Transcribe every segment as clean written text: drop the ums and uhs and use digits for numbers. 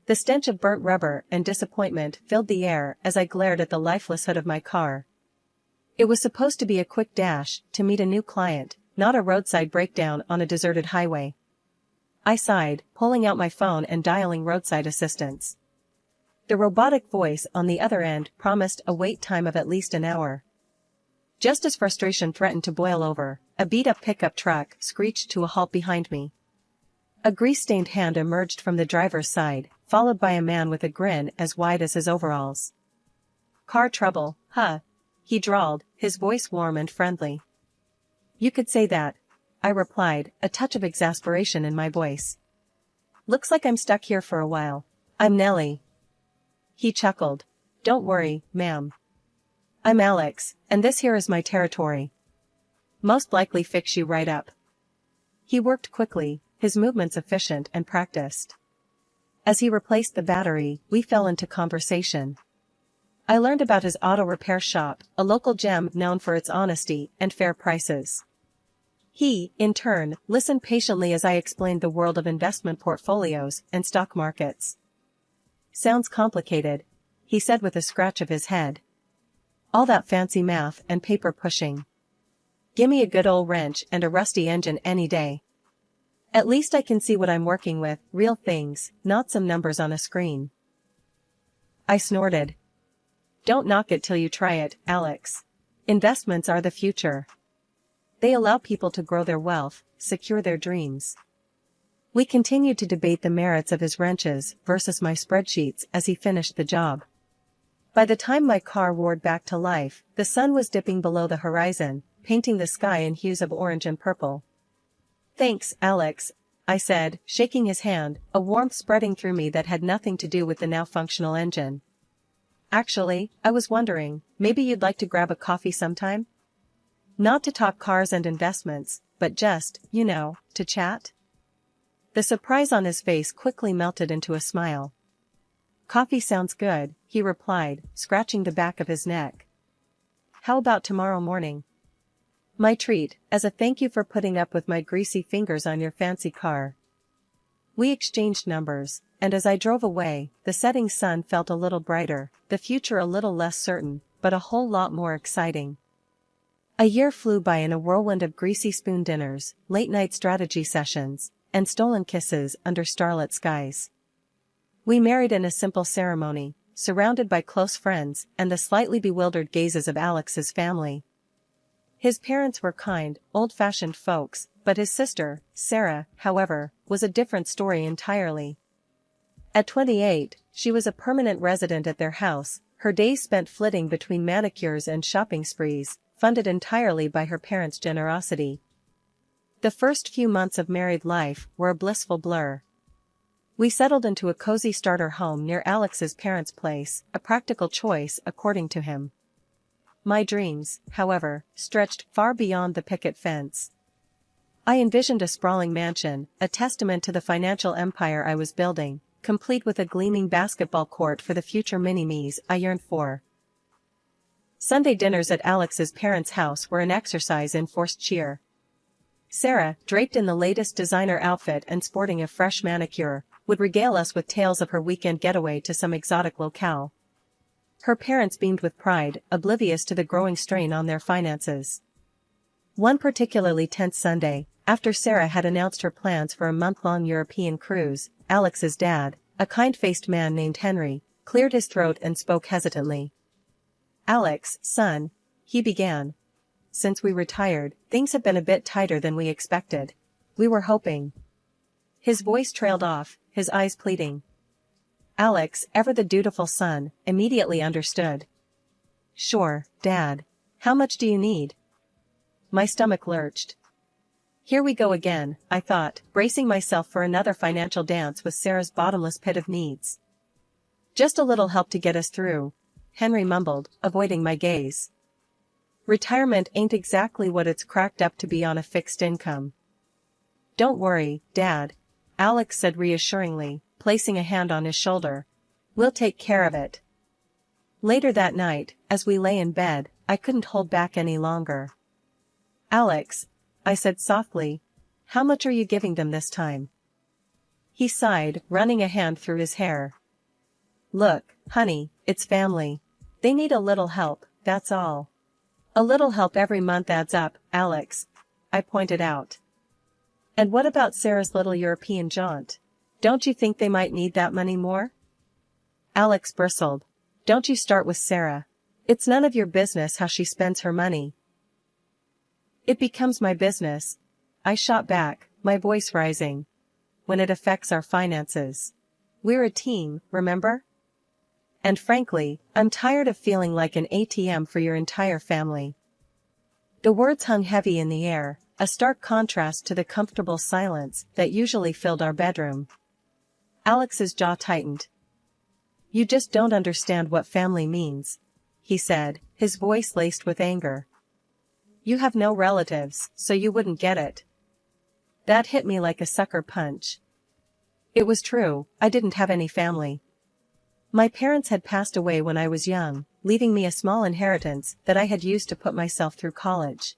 The stench of burnt rubber and disappointment filled the air as I glared at the lifeless hood of my car. It was supposed to be a quick dash to meet a new client, not a roadside breakdown on a deserted highway. I sighed, pulling out my phone and dialing roadside assistance. The robotic voice on the other end promised a wait time of at least an hour. Just as frustration threatened to boil over, a beat-up pickup truck screeched to a halt behind me. A grease-stained hand emerged from the driver's side, followed by a man with a grin as wide as his overalls. "Car trouble, huh?" he drawled, his voice warm and friendly. "You could say that," I replied, a touch of exasperation in my voice. "Looks like I'm stuck here for a while. I'm Nellie." He chuckled. "Don't worry, ma'am. I'm Alex, and this here is my territory. Most likely fix you right up." He worked quickly, his movements efficient and practiced. As he replaced the battery, we fell into conversation. I learned about his auto repair shop, a local gem known for its honesty and fair prices. He, in turn, listened patiently as I explained the world of investment portfolios and stock markets. "Sounds complicated," he said with a scratch of his head. "All that fancy math and paper pushing. Gimme a good old wrench and a rusty engine any day. At least I can see what I'm working with, real things, not some numbers on a screen." I snorted. "Don't knock it till you try it, Alex. Investments are the future. They allow people to grow their wealth, secure their dreams." We continued to debate the merits of his wrenches versus my spreadsheets as he finished the job. By the time my car roared back to life, the sun was dipping below the horizon, painting the sky in hues of orange and purple. "Thanks, Alex," I said, shaking his hand, a warmth spreading through me that had nothing to do with the now functional engine. "Actually, I was wondering, maybe you'd like to grab a coffee sometime? Not to talk cars and investments, but just, to chat?" The surprise on his face quickly melted into a smile. "Coffee sounds good," he replied, scratching the back of his neck. "How about tomorrow morning? My treat, as a thank you for putting up with my greasy fingers on your fancy car." We exchanged numbers, and as I drove away, the setting sun felt a little brighter, the future a little less certain, but a whole lot more exciting. A year flew by in a whirlwind of greasy spoon dinners, late-night strategy sessions, and stolen kisses under starlit skies. We married in a simple ceremony, surrounded by close friends and the slightly bewildered gazes of Alex's family. His parents were kind, old-fashioned folks, but his sister, Sarah, however, was a different story entirely. At 28, she was a permanent resident at their house, her days spent flitting between manicures and shopping sprees, funded entirely by her parents' generosity. The first few months of married life were a blissful blur. We settled into a cozy starter home near Alex's parents' place, a practical choice according to him. My dreams, however, stretched far beyond the picket fence. I envisioned a sprawling mansion, a testament to the financial empire I was building, complete with a gleaming basketball court for the future mini-me's I yearned for. Sunday dinners at Alex's parents' house were an exercise in forced cheer. Sarah, draped in the latest designer outfit and sporting a fresh manicure, would regale us with tales of her weekend getaway to some exotic locale. Her parents beamed with pride, oblivious to the growing strain on their finances. One particularly tense Sunday, after Sarah had announced her plans for a month-long European cruise, Alex's dad, a kind-faced man named Henry, cleared his throat and spoke hesitantly. "Alex, son," he began. "Since we retired, things have been a bit tighter than we expected. We were hoping—" His voice trailed off, his eyes pleading. Alex, ever the dutiful son, immediately understood. "Sure, Dad. How much do you need?" My stomach lurched. Here we go again, I thought, bracing myself for another financial dance with Sarah's bottomless pit of needs. "Just a little help to get us through," Henry mumbled, avoiding my gaze. "Retirement ain't exactly what it's cracked up to be on a fixed income." "Don't worry, Dad," Alex said reassuringly, placing a hand on his shoulder. "We'll take care of it." Later that night, as we lay in bed, I couldn't hold back any longer. "Alex," I said softly, "how much are you giving them this time?" He sighed, running a hand through his hair. Look, honey, it's family. They need a little help, that's all. A little help every month adds up, Alex, I pointed out. And what about Sarah's little European jaunt? Don't you think they might need that money more? Alex bristled. Don't you start with Sarah. It's none of your business how she spends her money. It becomes my business, I shot back, my voice rising. When it affects our finances. We're a team, remember? And frankly, I'm tired of feeling like an ATM for your entire family. The words hung heavy in the air, a stark contrast to the comfortable silence that usually filled our bedroom. Alex's jaw tightened. You just don't understand what family means, he said, his voice laced with anger. You have no relatives, so you wouldn't get it. That hit me like a sucker punch. It was true, I didn't have any family. My parents had passed away when I was young, leaving me a small inheritance that I had used to put myself through college.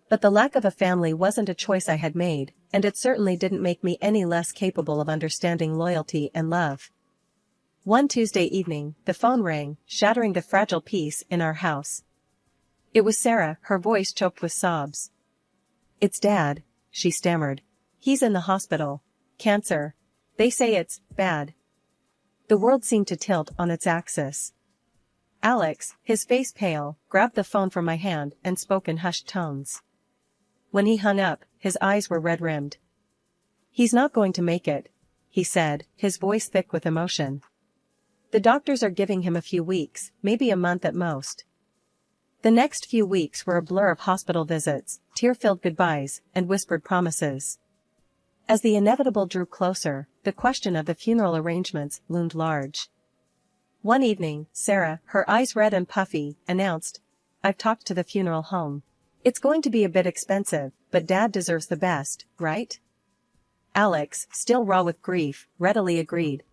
But the lack of a family wasn't a choice I had made, and it certainly didn't make me any less capable of understanding loyalty and love. One Tuesday evening, the phone rang, shattering the fragile peace in our house. It was Sarah, her voice choked with sobs. It's Dad, she stammered. He's in the hospital. Cancer. They say it's bad. The world seemed to tilt on its axis. Alex, his face pale, grabbed the phone from my hand and spoke in hushed tones. When he hung up, his eyes were red-rimmed. He's not going to make it, he said, his voice thick with emotion. The doctors are giving him a few weeks, maybe a month at most. The next few weeks were a blur of hospital visits, tear-filled goodbyes, and whispered promises. As the inevitable drew closer, the question of the funeral arrangements loomed large. One evening, Sarah, her eyes red and puffy, announced, I've talked to the funeral home. It's going to be a bit expensive, but Dad deserves the best, right? Alex, still raw with grief, readily agreed.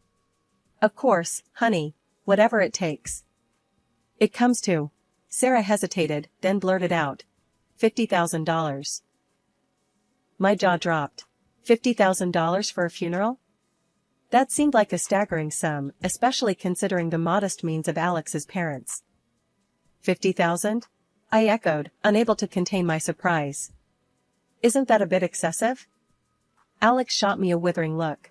Of course, honey, whatever it takes. It comes to. Sarah hesitated, then blurted out. $50,000. My jaw dropped. $50,000 for a funeral? That seemed like a staggering sum, especially considering the modest means of Alex's parents. 50,000? I echoed, unable to contain my surprise. Isn't that a bit excessive? Alex shot me a withering look.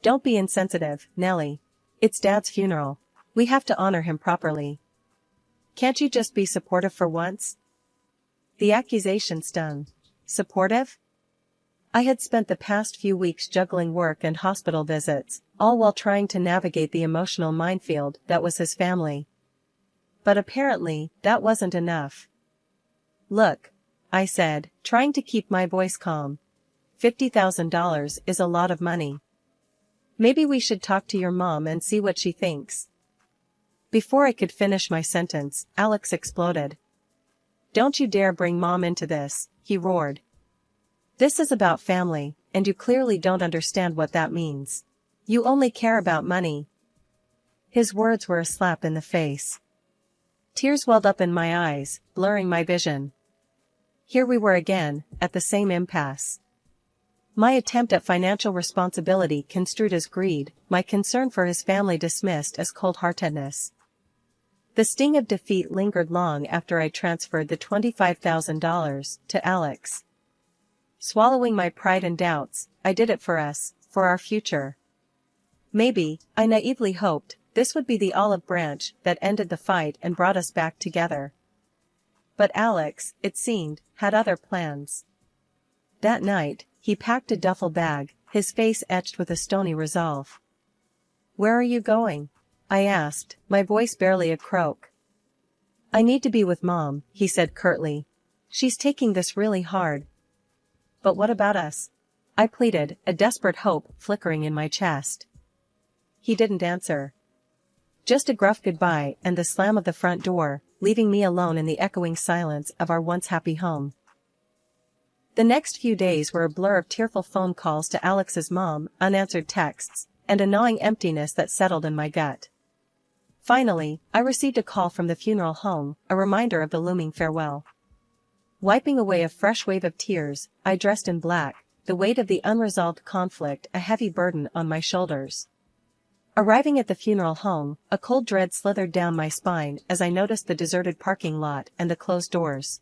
Don't be insensitive, Nellie. It's Dad's funeral. We have to honor him properly. Can't you just be supportive for once? The accusation stung. Supportive? I had spent the past few weeks juggling work and hospital visits, all while trying to navigate the emotional minefield that was his family. But apparently, that wasn't enough. Look, I said, trying to keep my voice calm. $50,000 is a lot of money. Maybe we should talk to your mom and see what she thinks. Before I could finish my sentence, Alex exploded. Don't you dare bring Mom into this, he roared. This is about family, and you clearly don't understand what that means. You only care about money. His words were a slap in the face. Tears welled up in my eyes, blurring my vision. Here we were again, at the same impasse. My attempt at financial responsibility construed as greed, my concern for his family dismissed as cold-heartedness. The sting of defeat lingered long after I transferred the $25,000 to Alex. Swallowing my pride and doubts, I did it for us, for our future. Maybe, I naively hoped, this would be the olive branch that ended the fight and brought us back together. But Alex, it seemed, had other plans. That night, he packed a duffel bag, his face etched with a stony resolve. Where are you going? I asked, my voice barely a croak. I need to be with Mom, he said curtly. She's taking this really hard. But what about us? I pleaded, a desperate hope flickering in my chest. He didn't answer. Just a gruff goodbye and the slam of the front door, leaving me alone in the echoing silence of our once happy home. The next few days were a blur of tearful phone calls to Alex's mom, unanswered texts, and a gnawing emptiness that settled in my gut. Finally, I received a call from the funeral home, a reminder of the looming farewell. Wiping away a fresh wave of tears, I dressed in black, the weight of the unresolved conflict a heavy burden on my shoulders. Arriving at the funeral home, a cold dread slithered down my spine as I noticed the deserted parking lot and the closed doors.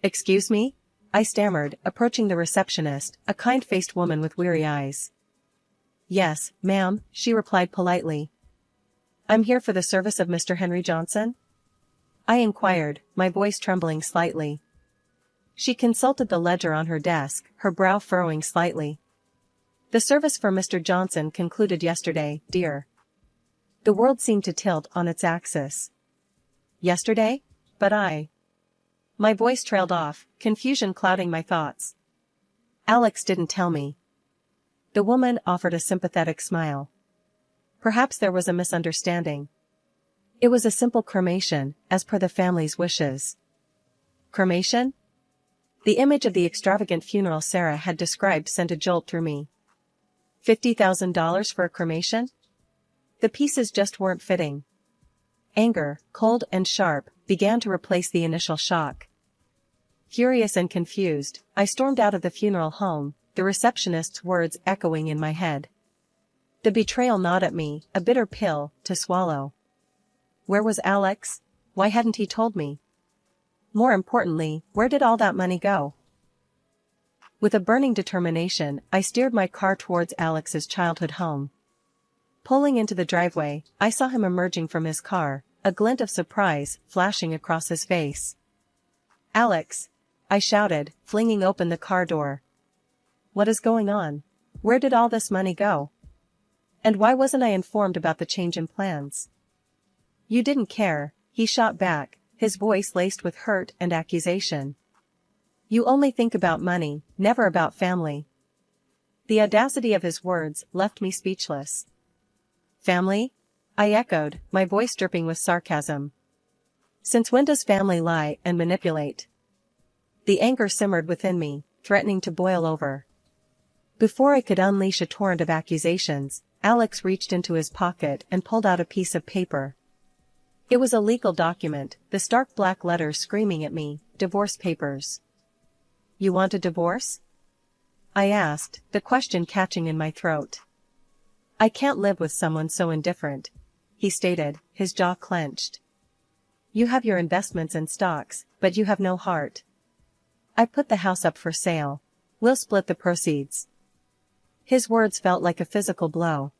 "Excuse me?" I stammered, approaching the receptionist, a kind-faced woman with weary eyes. "Yes, ma'am," she replied politely. "I'm here for the service of Mr. Henry Johnson?" I inquired, my voice trembling slightly. She consulted the ledger on her desk, her brow furrowing slightly. "The service for Mr. Johnson concluded yesterday, dear." The world seemed to tilt on its axis. "Yesterday? But My voice trailed off, confusion clouding my thoughts. "Alex didn't tell me." The woman offered a sympathetic smile. "Perhaps there was a misunderstanding. It was a simple cremation, as per the family's wishes." Cremation? The image of the extravagant funeral Sarah had described sent a jolt through me. $50,000 for a cremation? The pieces just weren't fitting. Anger, cold and sharp, began to replace the initial shock. Furious and confused, I stormed out of the funeral home, the receptionist's words echoing in my head. The betrayal gnawed at me, a bitter pill to swallow. Where was Alex? Why hadn't he told me? More importantly, where did all that money go? With a burning determination, I steered my car towards Alex's childhood home. Pulling into the driveway, I saw him emerging from his car, a glint of surprise flashing across his face. "Alex!" I shouted, flinging open the car door. "What is going on? Where did all this money go? And why wasn't I informed about the change in plans?" "You didn't care," he shot back, his voice laced with hurt and accusation. "You only think about money, never about family." The audacity of his words left me speechless. "Family?" I echoed, my voice dripping with sarcasm. "Since when does family lie and manipulate?" The anger simmered within me, threatening to boil over. Before I could unleash a torrent of accusations, Alex reached into his pocket and pulled out a piece of paper. It was a legal document, the stark black letters screaming at me, "Divorce papers." "You want a divorce?" I asked, the question catching in my throat. "I can't live with someone so indifferent," he stated, his jaw clenched. "You have your investments and stocks, but you have no heart. I put the house up for sale. We'll split the proceeds." His words felt like a physical blow.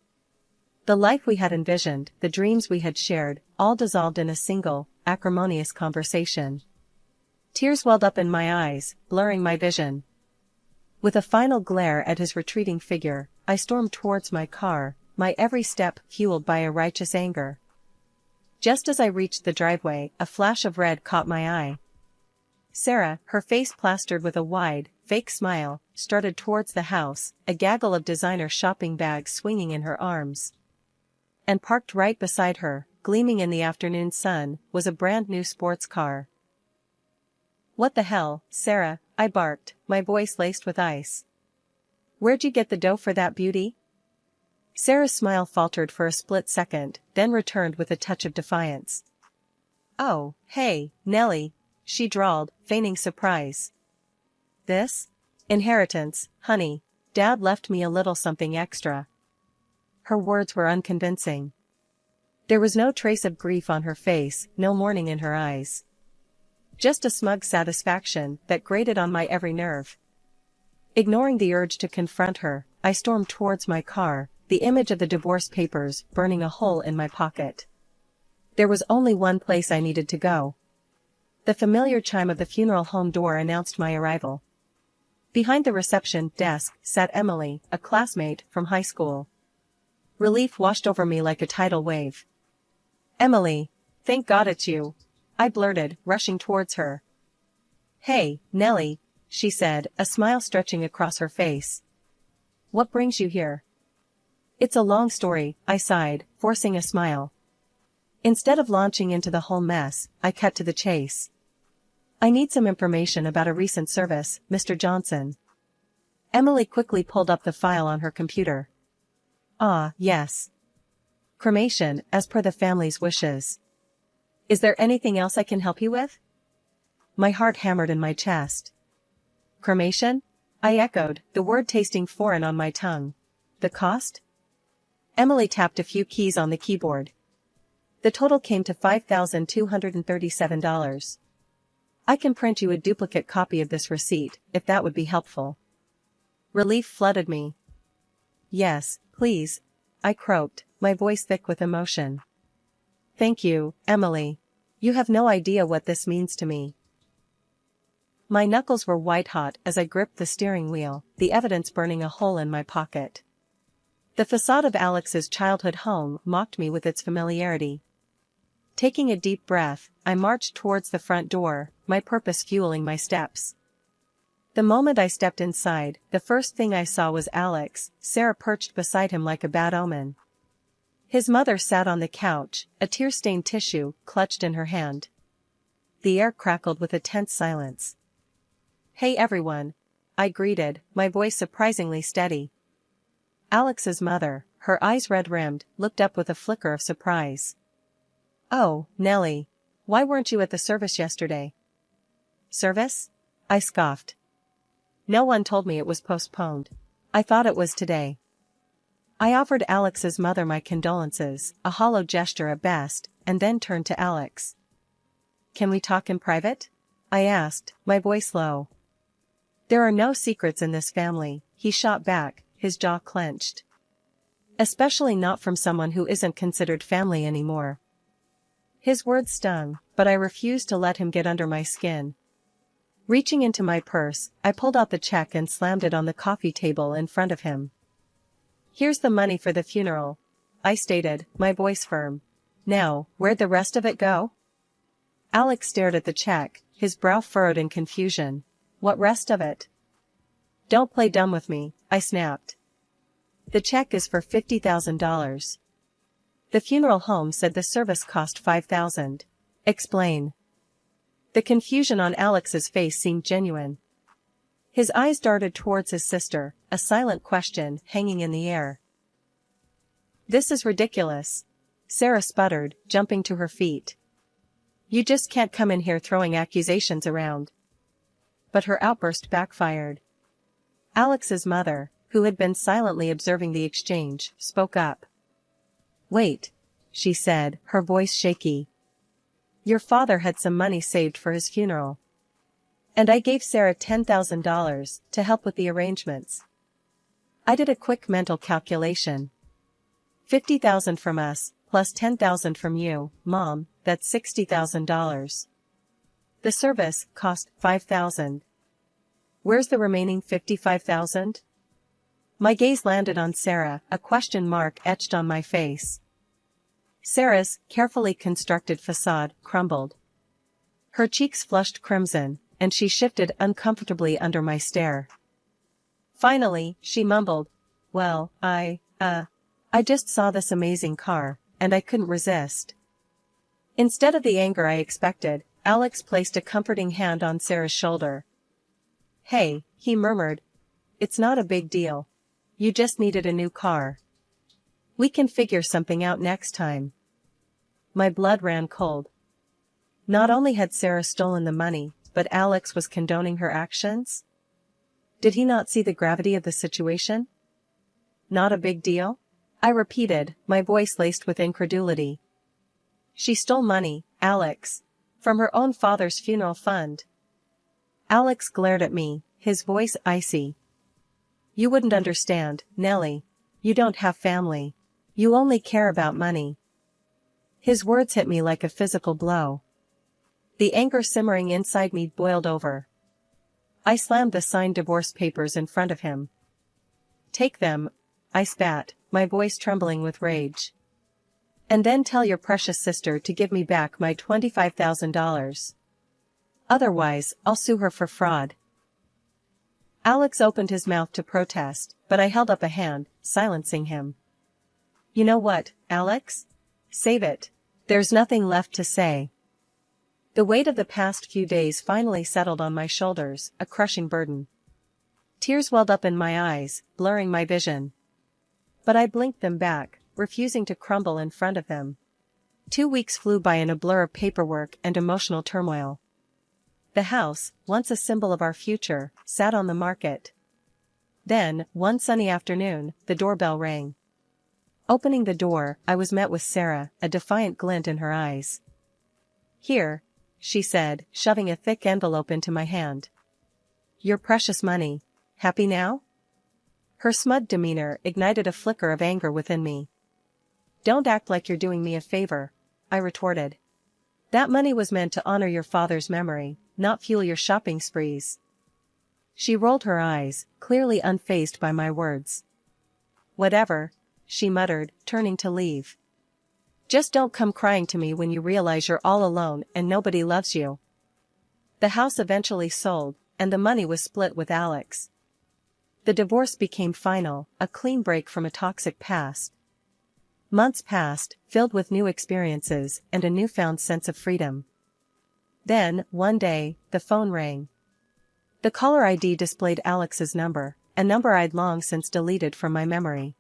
The life we had envisioned, the dreams we had shared, all dissolved in a single, acrimonious conversation. Tears welled up in my eyes, blurring my vision. With a final glare at his retreating figure, I stormed towards my car, my every step fueled by a righteous anger. Just as I reached the driveway, a flash of red caught my eye. Sarah, her face plastered with a wide, fake smile, strutted towards the house, a gaggle of designer shopping bags swinging in her arms. And parked right beside her, gleaming in the afternoon sun, was a brand-new sports car. "What the hell, Sarah?" I barked, my voice laced with ice. "Where'd you get the dough for that beauty?" Sarah's smile faltered for a split second, then returned with a touch of defiance. "Oh, hey, Nellie," she drawled, feigning surprise. "This? Inheritance, honey. Dad left me a little something extra." Her words were unconvincing. There was no trace of grief on her face, no mourning in her eyes. Just a smug satisfaction that grated on my every nerve. Ignoring the urge to confront her, I stormed towards my car, the image of the divorce papers burning a hole in my pocket. There was only one place I needed to go. The familiar chime of the funeral home door announced my arrival. Behind the reception desk sat Emily, a classmate from high school. Relief washed over me like a tidal wave. "Emily, thank God it's you," I blurted, rushing towards her. "Hey, Nellie," she said, a smile stretching across her face. "What brings you here?" "It's a long story," I sighed, forcing a smile. Instead of launching into the whole mess, I cut to the chase. "I need some information about a recent service, Mr. Johnson." Emily quickly pulled up the file on her computer. "Ah, yes. Cremation, as per the family's wishes. Is there anything else I can help you with?" My heart hammered in my chest. "Cremation? I echoed, the word tasting foreign on my tongue. The cost? Emily tapped a few keys on the keyboard. The total came to $5,237. I can print you a duplicate copy of this receipt, if that would be helpful. Relief flooded me. Yes, please, I croaked, my voice thick with emotion. Thank you, Emily. You have no idea what this means to me. My knuckles were white-hot as I gripped the steering wheel, the evidence burning a hole in my pocket. The facade of Alex's childhood home mocked me with its familiarity. Taking a deep breath, I marched towards the front door, my purpose fueling my steps. The moment I stepped inside, the first thing I saw was Alex, Sarah perched beside him like a bad omen. His mother sat on the couch, a tear-stained tissue clutched in her hand. The air crackled with a tense silence. Hey everyone, I greeted, my voice surprisingly steady. Alex's mother, her eyes red-rimmed, looked up with a flicker of surprise. Oh, Nellie. Why weren't you at the service yesterday? Service? I scoffed. No one told me it was postponed. I thought it was today. I offered Alex's mother my condolences, a hollow gesture at best, and then turned to Alex. Can we talk in private? I asked, my voice low. There are no secrets in this family, he shot back, his jaw clenched. Especially not from someone who isn't considered family anymore. His words stung, but I refused to let him get under my skin. Reaching into my purse, I pulled out the check and slammed it on the coffee table in front of him. Here's the money for the funeral, I stated, my voice firm. Now, where'd the rest of it go? Alex stared at the check, his brow furrowed in confusion. What rest of it? Don't play dumb with me, I snapped. The check is for $50,000. The funeral home said the service cost $5,000. Explain. The confusion on Alex's face seemed genuine. His eyes darted towards his sister, a silent question hanging in the air. This is ridiculous. Sarah sputtered, jumping to her feet. You just can't come in here throwing accusations around. But her outburst backfired. Alex's mother, who had been silently observing the exchange, spoke up. Wait, she said, her voice shaky. Your father had some money saved for his funeral. And I gave Sarah $10,000 to help with the arrangements. I did a quick mental calculation. $50,000 from us, plus $10,000 from you, Mom, that's $60,000. The service cost $5,000. Where's the remaining $55,000? My gaze landed on Sarah, a question mark etched on my face. Sarah's carefully constructed facade crumbled. Her cheeks flushed crimson, and she shifted uncomfortably under my stare. Finally, she mumbled, Well, I just saw this amazing car, and I couldn't resist. Instead of the anger I expected, Alex placed a comforting hand on Sarah's shoulder. Hey, he murmured. It's not a big deal. You just needed a new car. We can figure something out next time. My blood ran cold. Not only had Sarah stolen the money, but Alex was condoning her actions? Did he not see the gravity of the situation? Not a big deal? I repeated, my voice laced with incredulity. She stole money, Alex. From her own father's funeral fund. Alex glared at me, his voice icy. You wouldn't understand, Nellie. You don't have family. You only care about money. His words hit me like a physical blow. The anger simmering inside me boiled over. I slammed the signed divorce papers in front of him. Take them, I spat, my voice trembling with rage. And then tell your precious sister to give me back my $25,000. Otherwise, I'll sue her for fraud. Alex opened his mouth to protest, but I held up a hand, silencing him. You know what, Alex? Save it. There's nothing left to say. The weight of the past few days finally settled on my shoulders, a crushing burden. Tears welled up in my eyes, blurring my vision. But I blinked them back, refusing to crumble in front of them. 2 weeks flew by in a blur of paperwork and emotional turmoil. The house, once a symbol of our future, sat on the market. Then, one sunny afternoon, the doorbell rang. Opening the door, I was met with Sarah, a defiant glint in her eyes. "Here," she said, shoving a thick envelope into my hand. "Your precious money. Happy now?" Her smug demeanor ignited a flicker of anger within me. "Don't act like you're doing me a favor," I retorted. "That money was meant to honor your father's memory, not fuel your shopping sprees." She rolled her eyes, clearly unfazed by my words. "Whatever," she muttered, turning to leave. "Just don't come crying to me when you realize you're all alone and nobody loves you." The house eventually sold, and the money was split with Alex. The divorce became final, a clean break from a toxic past. Months passed, filled with new experiences and a newfound sense of freedom. Then, one day, the phone rang. The caller ID displayed Alex's number, a number I'd long since deleted from my memory.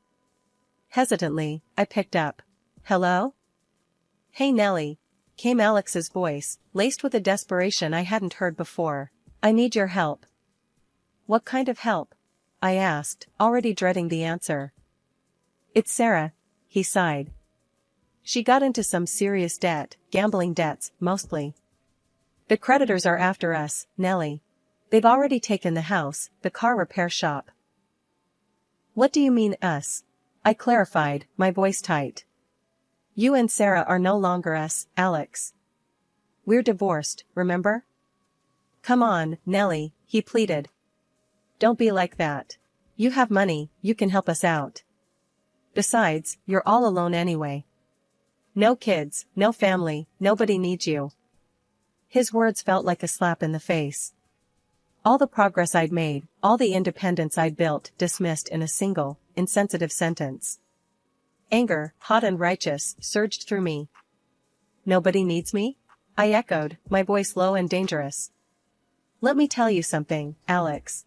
Hesitantly, I picked up. "Hello?" "Hey Nellie," came Alex's voice, laced with a desperation I hadn't heard before. "I need your help." "What kind of help?" I asked, already dreading the answer. "It's Sarah," he sighed. "She got into some serious debt, gambling debts, mostly. The creditors are after us, Nellie. They've already taken the house, the car repair shop." "What do you mean us?" I clarified, my voice tight. "You and Sarah are no longer us, Alex. We're divorced, remember?" "Come on, Nellie," he pleaded. "Don't be like that. You have money, you can help us out. Besides, you're all alone anyway. No kids, no family, nobody needs you." His words felt like a slap in the face. All the progress I'd made, all the independence I'd built, dismissed in a single, insensitive sentence. Anger, hot and righteous, surged through me. "Nobody needs me?" I echoed, my voice low and dangerous. "Let me tell you something, Alex.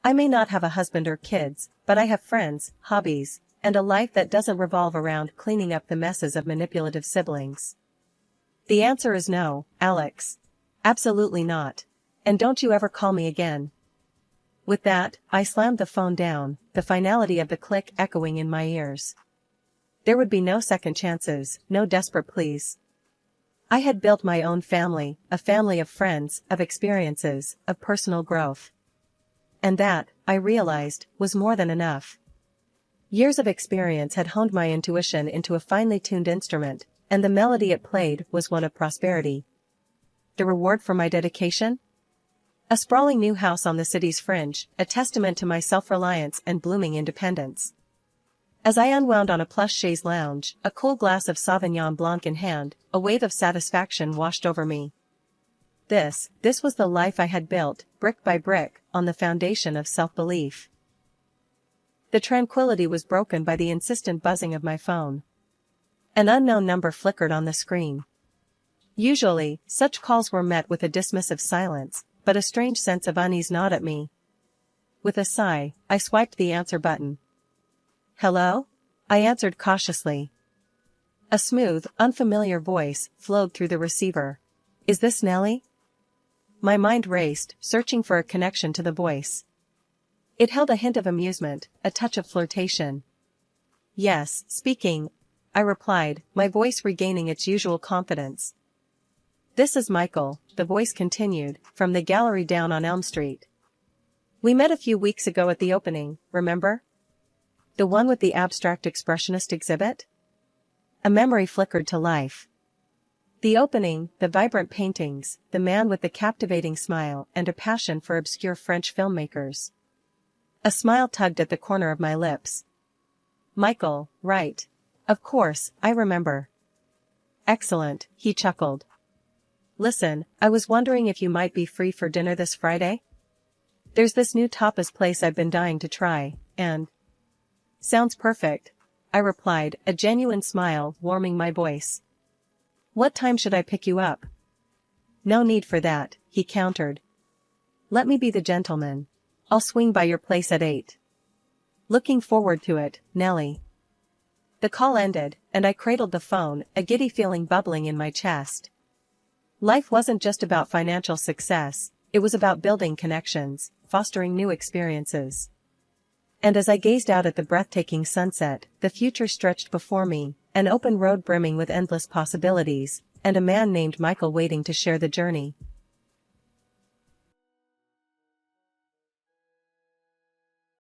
I may not have a husband or kids, but I have friends, hobbies, and a life that doesn't revolve around cleaning up the messes of manipulative siblings. The answer is no, Alex. Absolutely not. And don't you ever call me again." With that, I slammed the phone down, the finality of the click echoing in my ears. There would be no second chances, no desperate pleas. I had built my own family, a family of friends, of experiences, of personal growth. And that, I realized, was more than enough. Years of experience had honed my intuition into a finely tuned instrument, and the melody it played was one of prosperity. The reward for my dedication? A sprawling new house on the city's fringe, a testament to my self-reliance and blooming independence. As I unwound on a plush chaise lounge, a cool glass of Sauvignon Blanc in hand, a wave of satisfaction washed over me. This was the life I had built, brick by brick, on the foundation of self-belief. The tranquility was broken by the insistent buzzing of my phone. An unknown number flickered on the screen. Usually, such calls were met with a dismissive silence, but a strange sense of unease gnawed at me. With a sigh, I swiped the answer button. "Hello?" I answered cautiously. A smooth, unfamiliar voice flowed through the receiver. "Is this Nellie?" My mind raced, searching for a connection to the voice. It held a hint of amusement, a touch of flirtation. "Yes, speaking," I replied, my voice regaining its usual confidence. "This is Michael," the voice continued, "from the gallery down on Elm Street. We met a few weeks ago at the opening, remember? The one with the abstract expressionist exhibit?" A memory flickered to life. The opening, the vibrant paintings, the man with the captivating smile and a passion for obscure French filmmakers. A smile tugged at the corner of my lips. "Michael, right. Of course, I remember." "Excellent," he chuckled. "Listen, I was wondering if you might be free for dinner this Friday? There's this new tapas place I've been dying to try, and—" "Sounds perfect," I replied, a genuine smile warming my voice. "What time should I pick you up?" "No need for that," he countered. "Let me be the gentleman. I'll swing by your place at 8. Looking forward to it, Nellie." The call ended, and I cradled the phone, a giddy feeling bubbling in my chest. Life wasn't just about financial success, it was about building connections, fostering new experiences. And as I gazed out at the breathtaking sunset, the future stretched before me, an open road brimming with endless possibilities, and a man named Michael waiting to share the journey.